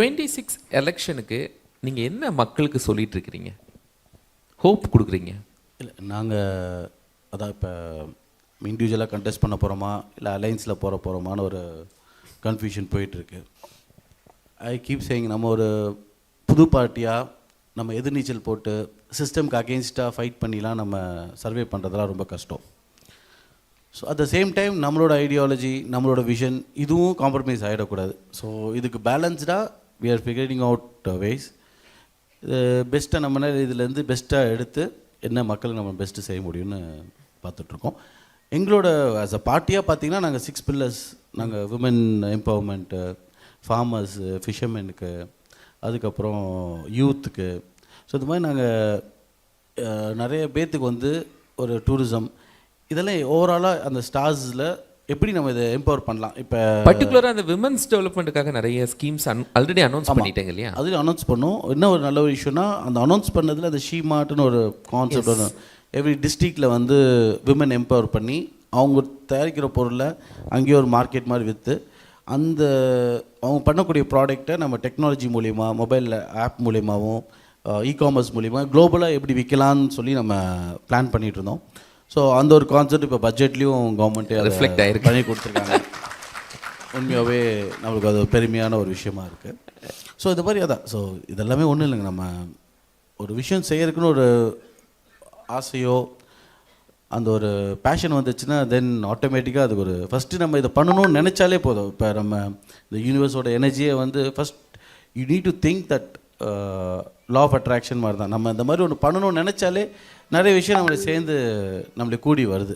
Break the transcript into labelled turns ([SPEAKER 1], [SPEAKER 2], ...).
[SPEAKER 1] 26 எலெக்ஷனுக்கு நீங்கள் என்ன மக்களுக்கு சொல்லிட்டு இருக்கிறீங்க, ஹோப் கொடுக்குறீங்க?
[SPEAKER 2] இல்லை, நாங்கள் அதான் இப்போ இண்டிவிஜுவலாக கண்டெஸ்ட் பண்ண போகிறோமா இல்லை அலைன்ஸில் போகிறோமான்னு ஒரு கன்ஃபியூஷன் போயிட்டுருக்கு. ஐ கீப் சேயிங், நம்ம ஒரு புது பார்ட்டியாக நம்ம எதிர்நீச்சல் போட்டு சிஸ்டம்க்கு அகெயின்ஸ்டாக ஃபைட் பண்ணிலாம் நம்ம சர்வே பண்ணுறதெல்லாம் ரொம்ப கஷ்டம். So at the same time நம்மளோட ஐடியாலஜி, நம்மளோட விஷன் இதுவும் காம்ப்ரமைஸ் ஆகிடக்கூடாது. ஸோ இதுக்கு பேலன்ஸ்டாக we are figuring out ways. இது பெஸ்ட்டாக நம்ம இதுலேருந்து பெஸ்ட்டாக எடுத்து என்ன மக்களுக்கு நம்ம பெஸ்ட்டு செய்ய முடியும்னு பார்த்துட்ருக்கோம். எங்களோட ஆஸ் அ பார்ட்டியாக பார்த்தீங்கன்னா நாங்கள் 6 பில்லர்ஸ், நாங்கள் விமன் எம்பவர்மெண்ட்டு, ஃபார்மர்ஸு, ஃபிஷர்மெனுக்கு, அதுக்கப்புறம் யூத்துக்கு. ஸோ இது மாதிரி நாங்கள் நிறைய பேர்த்துக்கு வந்து ஒரு டூரிசம் இதெல்லாம் ஓவராலாக அந்த ஸ்டார்ஸில் எப்படி நம்ம இதை எம்பவர் பண்ணலாம். இப்போ
[SPEAKER 1] பர்டிகுலராக அந்த விமன்ஸ் டெவலப்மெண்ட்டுக்காக நிறைய ஸ்கீம்ஸ் ஆல்ரெடி அனௌன்ஸ் பண்ணிட்டேங்க இல்லையா?
[SPEAKER 2] அதில் அனௌன்ஸ் பண்ணோம். என்ன ஒரு நல்ல ஒரு இஷ்யூனா அந்த அனௌன்ஸ் பண்ணதில் அந்த ஷீ மார்ட்னு ஒரு கான்செப்ட் ஒன்று எவ்ரி டிஸ்ட்ரிக்டில் வந்து விமன் எம்பவர் பண்ணி அவங்க தயாரிக்கிற பொருளை அங்கேயே ஒரு மார்க்கெட் மாதிரி விற்று அந்த அவங்க பண்ணக்கூடிய ப்ராடக்டை நம்ம டெக்னாலஜி மூலிமா, மொபைலில் ஆப் மூலிமாவும், இ-காமர்ஸ் மூலிமா குளோபலாக எப்படி விற்கலான்னு சொல்லி நம்ம பிளான் பண்ணிகிட்டு இருந்தோம். ஸோ அந்த ஒரு கான்செப்ட் இப்போ பட்ஜெட்லேயும் கவர்மெண்ட்டே
[SPEAKER 1] ரிஃப்ளெக்ட் ஆகிருக்கு,
[SPEAKER 2] பண்ணி கொடுத்துருக்காங்க. உண்மையாகவே நம்மளுக்கு அது பெருமையான ஒரு விஷயமா இருக்குது. ஸோ இது மாதிரி அதான். ஸோ இதெல்லாமே ஒன்றும் இல்லைங்க, நம்ம ஒரு விஷயம் செய்யறதுக்குன்னு ஒரு ஆசையோ அந்த ஒரு பேஷன் வந்துச்சுன்னா தென் ஆட்டோமேட்டிக்காக அதுக்கு ஒரு ஃபஸ்ட்டு நம்ம இதை பண்ணணும்னு நினச்சாலே போதும். இப்போ நம்ம இந்த யூனிவர்ஸோட எனர்ஜியை வந்து first you need to think that law of attraction மாதிரி தான். நம்ம இந்த மாதிரி ஒன்று பண்ணணும்னு நினச்சாலே நிறைய விஷயம் நம்மளை சேர்ந்து நம்மளை கூடி வருது.